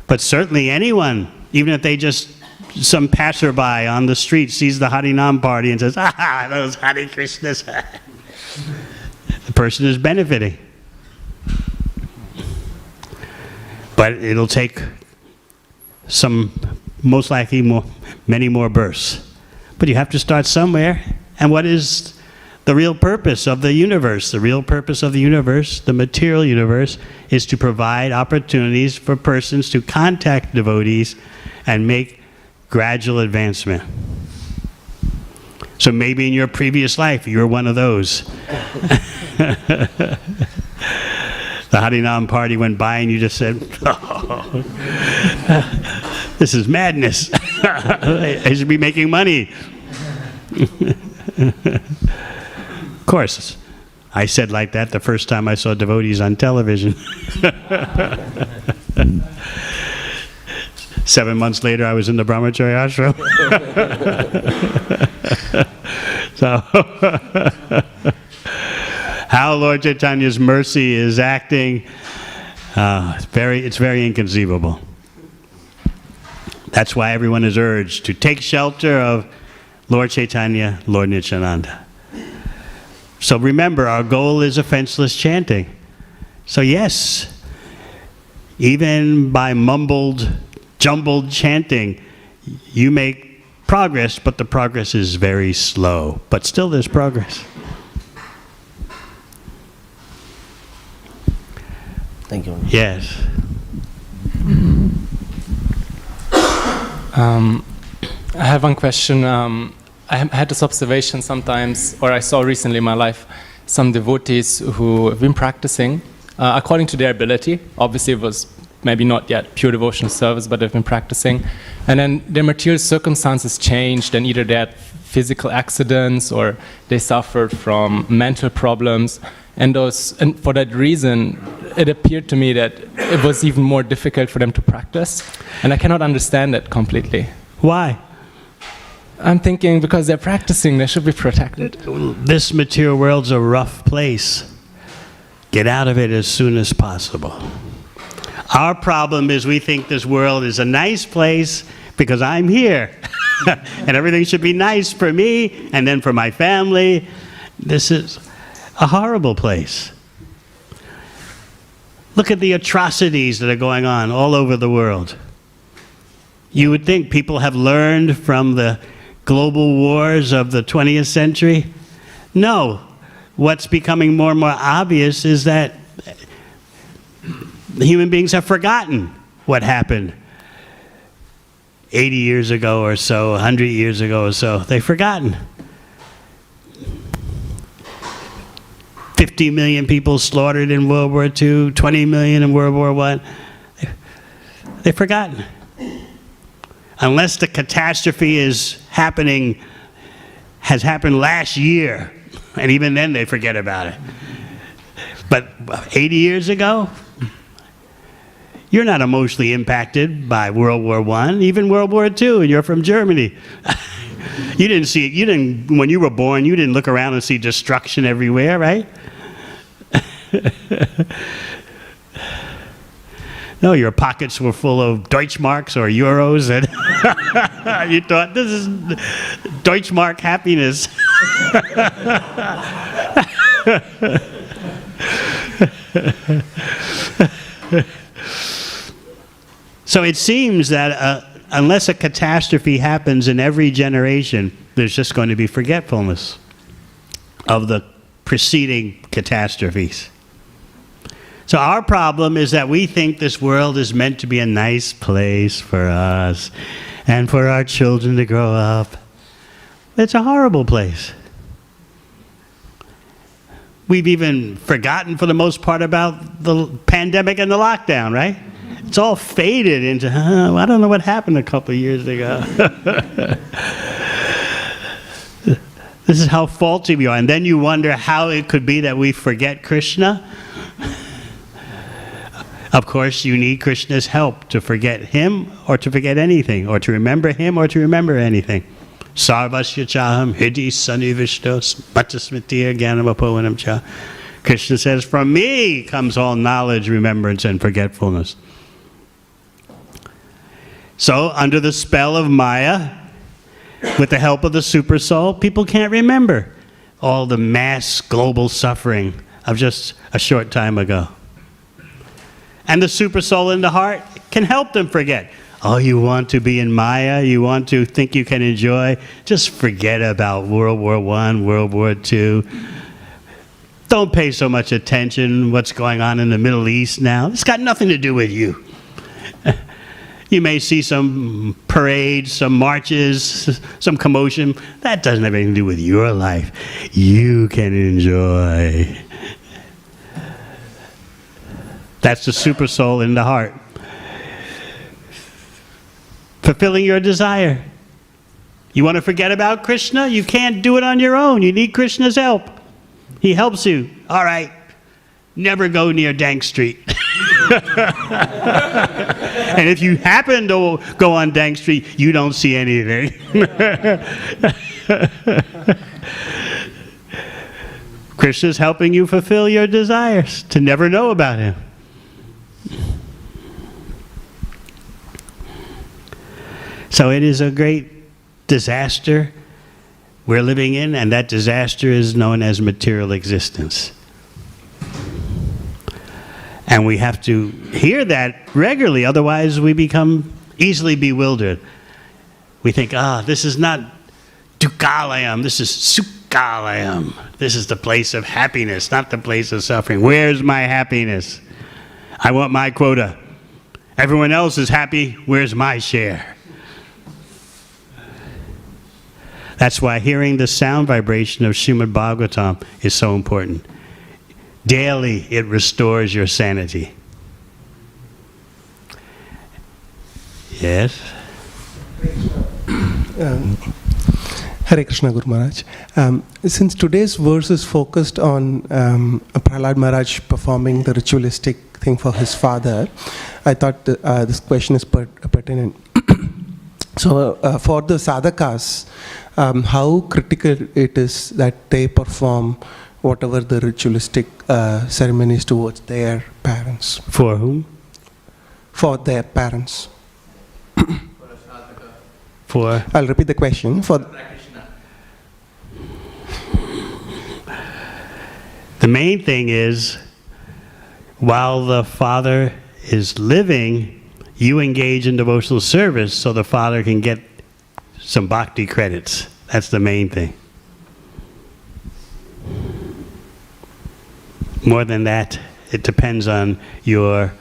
But certainly anyone, even if they just, some passerby on the street sees the Harinam party and says, ah, those Hare Krishnas. The person is benefiting. But it'll take most likely many more births. But you have to start somewhere. And what is the real purpose of the universe? The real purpose of the universe, the material universe, is to provide opportunities for persons to contact devotees and make gradual advancement. So maybe in your previous life, you were one of those. The Harinam party went by and you just said, oh. This is madness. I should be making money. Of course, I said like that the first time I saw devotees on television. 7 months later, I was in the Brahmacharya ashram. So, how Lord Chaitanya's mercy is acting, it's very inconceivable. That's why everyone is urged to take shelter of Lord Chaitanya, Lord Nityananda. So remember, our goal is offenseless chanting. So yes, even by mumbled, jumbled chanting, you make progress, but the progress is very slow. But still there's progress. Thank you. Yes. I have one question. I had this observation sometimes, or I saw recently in my life, some devotees who have been practicing according to their ability. Obviously, it was maybe not yet pure devotional service, but they've been practicing. And then their material circumstances changed, and either they had physical accidents or they suffered from mental problems. And for that reason, it appeared to me that it was even more difficult for them to practice. And I cannot understand that completely. Why? I'm thinking because they're practicing, they should be protected. This material world's a rough place. Get out of it as soon as possible. Our problem is we think this world is a nice place because I'm here. And everything should be nice for me and then for my family. This is a horrible place. Look at the atrocities that are going on all over the world. You would think people have learned from the global wars of the 20th century. No. What's becoming more and more obvious is that human beings have forgotten what happened 80 years ago or so, 100 years ago or so. They've forgotten. 50 million people slaughtered in World War II, 20 million in World War I. They've forgotten. Unless the catastrophe has happened last year, and even then they forget about it. But 80 years ago, you're not emotionally impacted by World War I, even World War II, and you're from Germany. You didn't see it. When you were born, you didn't look around and see destruction everywhere, right? No, your pockets were full of Deutschmarks or euros, and you thought, this is Deutschmark happiness. So it seems that unless a catastrophe happens in every generation, there's just going to be forgetfulness of the preceding catastrophes. So our problem is that we think this world is meant to be a nice place for us and for our children to grow up. It's a horrible place. We've even forgotten for the most part about the pandemic and the lockdown, right? It's all faded into, I don't know what happened a couple of years ago. This is how faulty we are. And then you wonder how it could be that we forget Krishna. Of course, you need Krishna's help to forget him or to forget anything, or to remember him or to remember anything. Sarvasya chaham hidi sanivishtos matasmitiya jnanamapovanam cha. Krishna says, from me comes all knowledge, remembrance, and forgetfulness. So, under the spell of Maya, with the help of the super soul, people can't remember all the mass global suffering of just a short time ago. And the super soul in the heart can help them forget. Oh, you want to be in Maya? You want to think you can enjoy? Just forget about World War I, World War II. Don't pay so much attention what's going on in the Middle East now. It's got nothing to do with you. You may see some parades, some marches, some commotion. That doesn't have anything to do with your life. You can enjoy. That's the super soul in the heart. fulfilling your desire. You want to forget about Krishna? You can't do it on your own. You need Krishna's help. He helps you. All right, never go near Dank Street. And if you happen to go on Dank Street, you don't see anything. Krishna's helping you fulfill your desires, to never know about him. So it is a great disaster we're living in, and that disaster is known as material existence. And we have to hear that regularly, otherwise we become easily bewildered. We think, this is not Dukkhalayam, this is Sukhalayam. This is the place of happiness, not the place of suffering. Where's my happiness? I want my quota. Everyone else is happy, where's my share? That's why hearing the sound vibration of Srimad Bhagavatam is so important. Daily, it restores your sanity. Yes? Hare Krishna, Guru Maharaj. Since today's verse is focused on Prahlad Maharaj performing the ritualistic thing for his father, I thought this question is pertinent. So for the sadhakas, how critical it is that they perform whatever the ritualistic ceremonies towards their parents. For whom? For their parents. For? I'll repeat the question. For the main thing is, while the father is living, you engage in devotional service so the father can get some bhakti credits. That's the main thing. More than that, it depends on your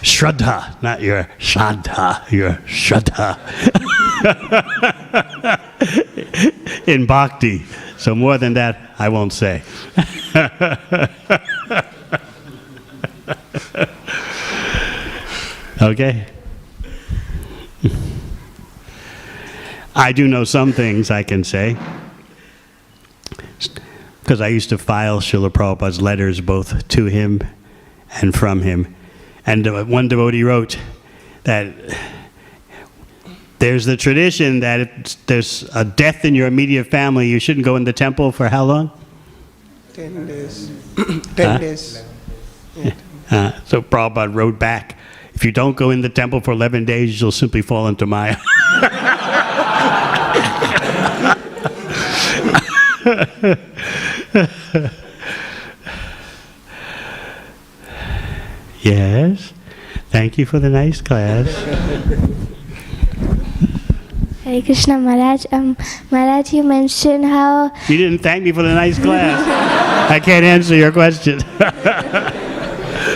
shraddha, not your shraddha, your shraddha in bhakti. So more than that, I won't say. Okay? I do know some things I can say, because I used to file Srila Prabhupada's letters both to him and from him. And one devotee wrote that there's the tradition that if there's a death in your immediate family, you shouldn't go in the temple for how long? 10 days. 10 days. So Prabhupada wrote back, if you don't go in the temple for 11 days, you'll simply fall into Maya. Yes. Thank you for the nice class. Hare Krishna Maharaj. Maharaj, you mentioned how... You didn't thank me for the nice class. I can't answer your question.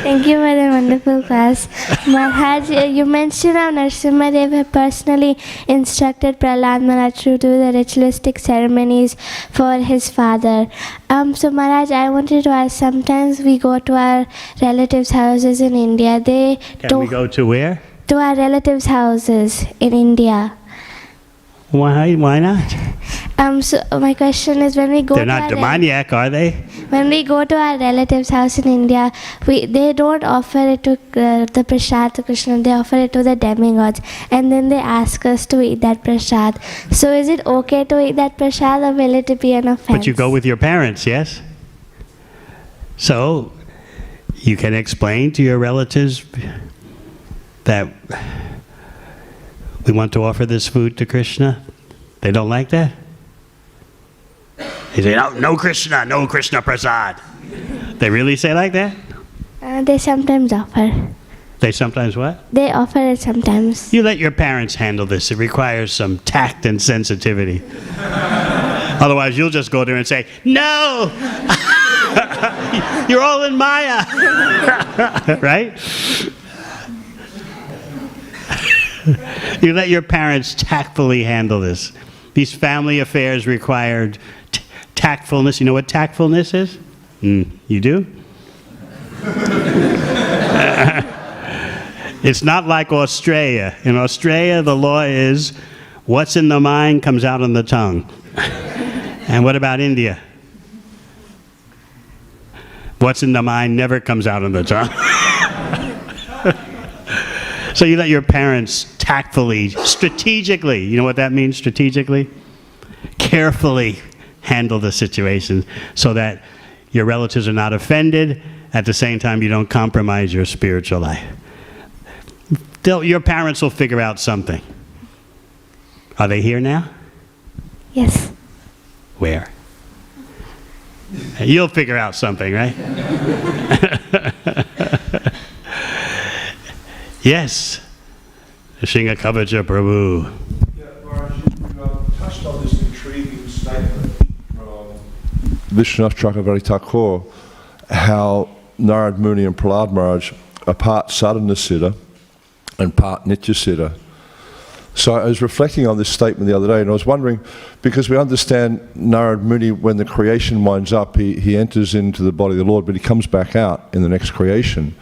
Thank you for the wonderful class. Maharaj, you mentioned how Narasimhadev had personally instructed Prahlad Maharaj to do the ritualistic ceremonies for his father. So Maharaj, I wanted to ask, sometimes we go to our relatives' houses in India. Can we go to where? To our relatives' houses in India. Why not? So my question is, when we go They're not demoniac, are they? When we go to our relatives' house in India, they don't offer it to the prasad to Krishna, they offer it to the demigods, and then they ask us to eat that prasad. So is it okay to eat that prasad, or will it be an offense? But you go with your parents, yes? So you can explain to your relatives that we want to offer this food to Krishna. They don't like that? They say, no Krishna, no Krishna prasad. They really say like that? They sometimes offer. They sometimes what? They offer it sometimes. You let your parents handle this. It requires some tact and sensitivity. Otherwise, you'll just go there and say, no! You're all in Maya! Right? You let your parents tactfully handle this. These family affairs require tactfulness. You know what tactfulness is? You do? It's not like Australia. In Australia, the law is what's in the mind comes out on the tongue. And what about India? What's in the mind never comes out on the tongue. So you let your parents tactfully, strategically, you know what that means, strategically? Carefully handle the situation so that your relatives are not offended. At the same time, you don't compromise your spiritual life. Your parents will figure out something. Are they here now? Yes. Where? You'll figure out something, right? Yes. Shinga Kavaja Prabhu. Yeah, Maharaj, you touched on this intriguing statement from Vishwanath Chakravarti Thakur, how Narad Muni and Prahlad Maharaj are part sadhana siddha and part nitya siddha. So I was reflecting on this statement the other day, and I was wondering, because we understand Narad Muni, when the creation winds up, he enters into the body of the Lord, but he comes back out in the next creation.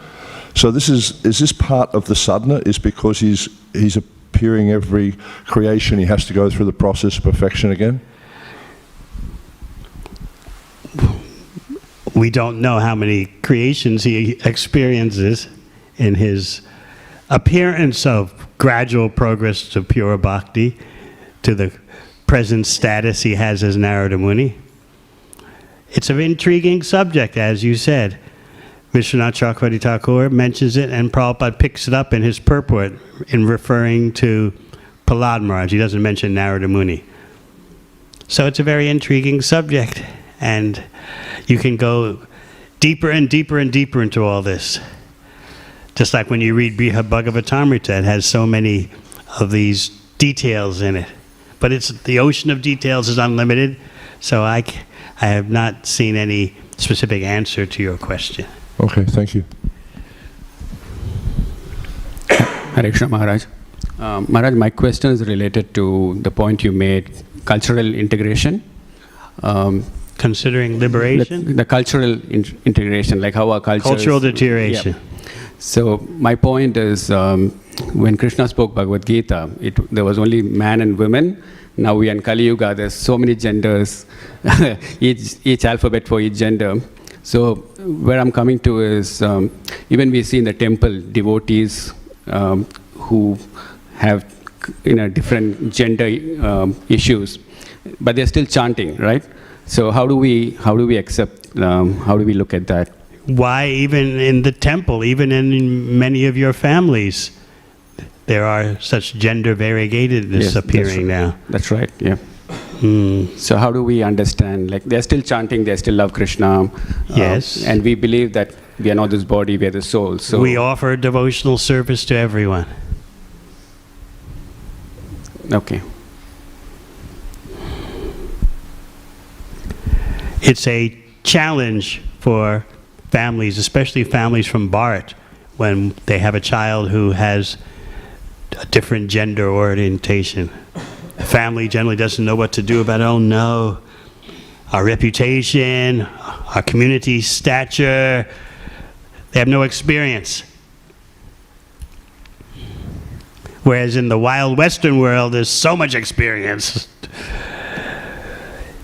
So is this part of the sadhana? Is because he's appearing every creation, he has to go through the process of perfection again? We don't know how many creations he experiences in his appearance of gradual progress to pure bhakti, to the present status he has as Narada Muni. It's an intriguing subject, as you said. Vishwanath Chakravarti Thakur mentions it, and Prabhupada picks it up in his purport in referring to Prahlad Maharaj. He doesn't mention Narada Muni. So it's a very intriguing subject, and you can go deeper and deeper and deeper into all this. Just like when you read Srimad Bhagavatam, it has so many of these details in it. But the ocean of details is unlimited, so I have not seen any specific answer to your question. Okay, thank you. Hare Krishna Maharaj. Maharaj, my question is related to the point you made, cultural integration. Considering liberation? The cultural integration, like how our culture... Cultural deterioration. Yeah. So my point is, when Krishna spoke Bhagavad Gita, there was only man and women. Now we are in Kali Yuga, there's so many genders, each alphabet for each gender. So where I'm coming to is, even we see in the temple devotees who have different gender issues, but they're still chanting, right? So how do we accept, how do we look at that? Why even in the temple, even in many of your families, there are such gender variegatedness appearing now. That's right, yeah. So how do we understand, like they're still chanting, they still love Krishna. Yes. And we believe that we are not this body, we are the soul. So we offer devotional service to everyone. Okay. It's a challenge for families, especially families from Bharat, when they have a child who has a different gender orientation. The family generally doesn't know what to do about it. Oh no, our reputation, our community stature, they have no experience. Whereas in the wild Western world, there's so much experience.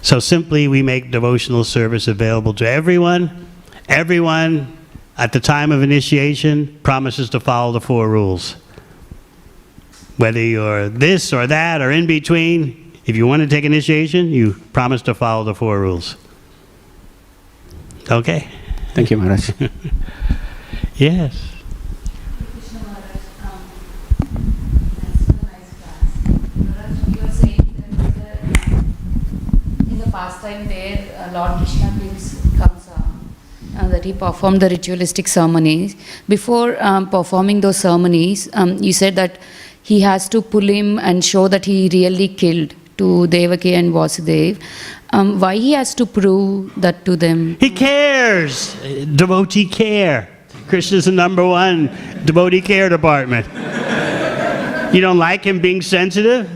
So simply we make devotional service available to everyone. Everyone at the time of initiation promises to follow the 4 rules. Whether you're this or that or in between, if you want to take initiation, you promise to follow the 4 rules. Okay? Thank you, Maharaj. Yes. Krishna Maharaj, that's a nice class. Maharaj, you were saying that in the past time where Lord Krishna comes that he performed the ritualistic ceremonies. Before performing those ceremonies, you said that he has to pull him and show that he really killed to Devaki and Vasudev. Why he has to prove that to them? He cares. Devotee care. Krishna's the #1 devotee care department. You don't like him being sensitive?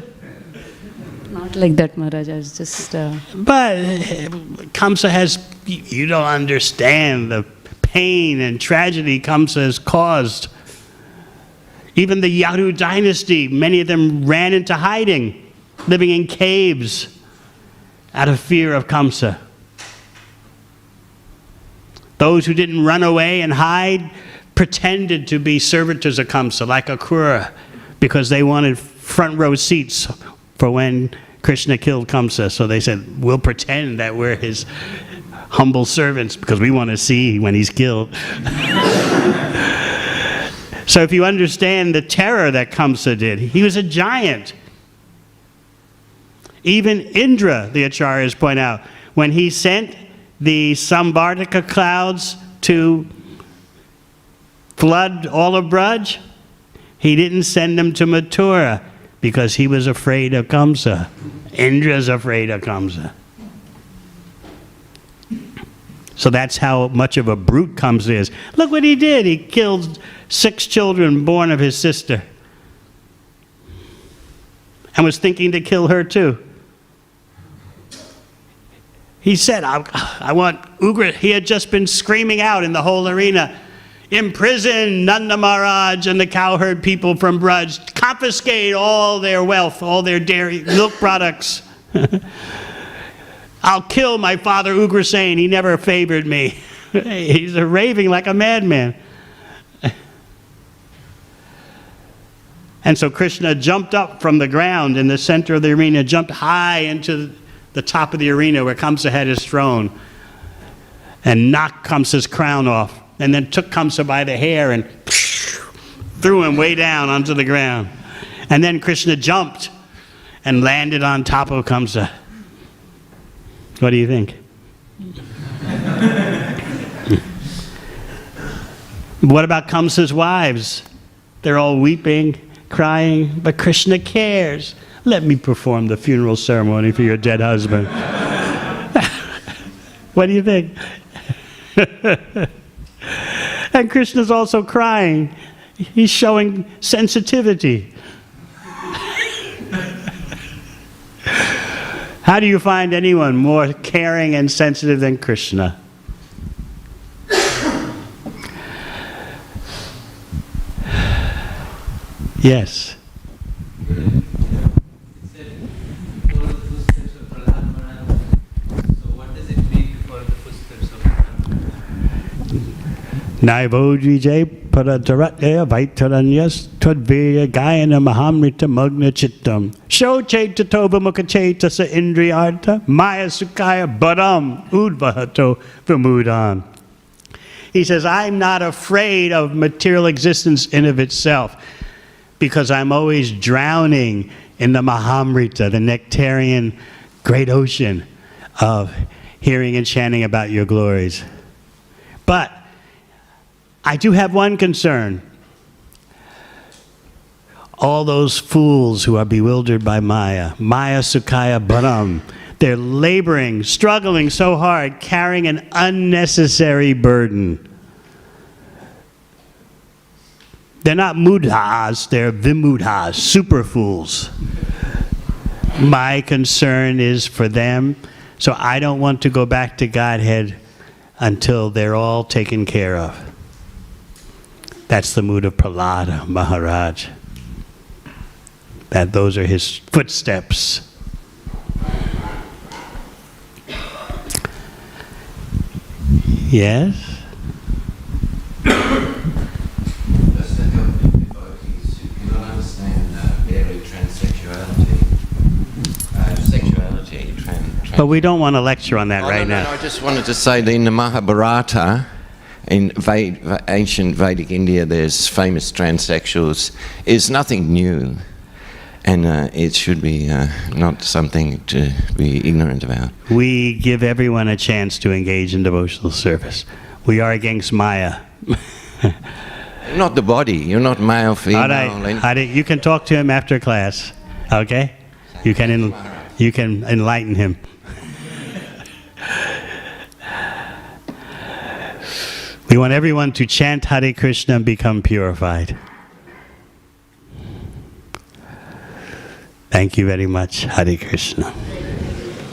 Not like that, Maharaj. I was just... But Kamsa has... You don't understand the pain and tragedy Kamsa has caused. Even the Yadu dynasty, many of them ran into hiding, living in caves out of fear of Kamsa. Those who didn't run away and hide pretended to be servitors of Kamsa, like Akrura, because they wanted front row seats for when Krishna killed Kamsa. So they said, we'll pretend that we're his humble servants because we want to see when he's killed. So if you understand the terror that Kamsa did, he was a giant. Even Indra, the Acharyas point out, when he sent the Sambardaka clouds to flood all of Braj, he didn't send them to Mathura because he was afraid of Kamsa. Indra's afraid of Kamsa. So that's how much of a brute Kamsa is. Look what he did. He killed 6 children born of his sister and was thinking to kill her too. He said, I want Ugra. He had just been screaming out in the whole arena, imprison Nanda Maharaj and the cowherd people from Braj, confiscate all their wealth, all their dairy, milk products. I'll kill my father Ugrasen, he never favored me. He's raving like a madman. And so Krishna jumped up from the ground in the center of the arena, jumped high into the top of the arena where Kamsa had his throne, and knocked Kamsa's crown off, and then took Kamsa by the hair and threw him way down onto the ground. And then Krishna jumped and landed on top of Kamsa. What do you think? What about Kamsa's wives? They're all weeping, crying, but Krishna cares. Let me perform the funeral ceremony for your dead husband. What do you think? And Krishna's also crying. He's showing sensitivity. How do you find anyone more caring and sensitive than Krishna? Yes. Naivojvijay parataratya vaitaranyas twadveya gayana mahamrita magna chittam shocheta tova mukacheta sa indriyartha maya sukaya badam udvahato vimudan. He says, I'm not afraid of material existence in of itself because I'm always drowning in the mahamrita, the nectarian great ocean of hearing and chanting about your glories. But I do have one concern. All those fools who are bewildered by Maya, Maya Sukaya Bharam, they're laboring, struggling so hard, carrying an unnecessary burden. They're not mudhas, they're vimudhas, super fools. My concern is for them, so I don't want to go back to Godhead until they're all taken care of. That's the mood of Prahlada Maharaj. That those are his footsteps. Yes? Just to help the devotees who cannot understand varied sexuality. But we don't want to lecture on that right now. I just wanted to say that in the Mahabharata, in ancient Vedic India, there's famous transsexuals. It's nothing new, and it should be not something to be ignorant about. We give everyone a chance to engage in devotional service. We are against Maya. Not the body. You're not male, female. You can talk to him after class, okay? You can enlighten him. We want everyone to chant Hare Krishna and become purified. Thank you very much. Hare Krishna.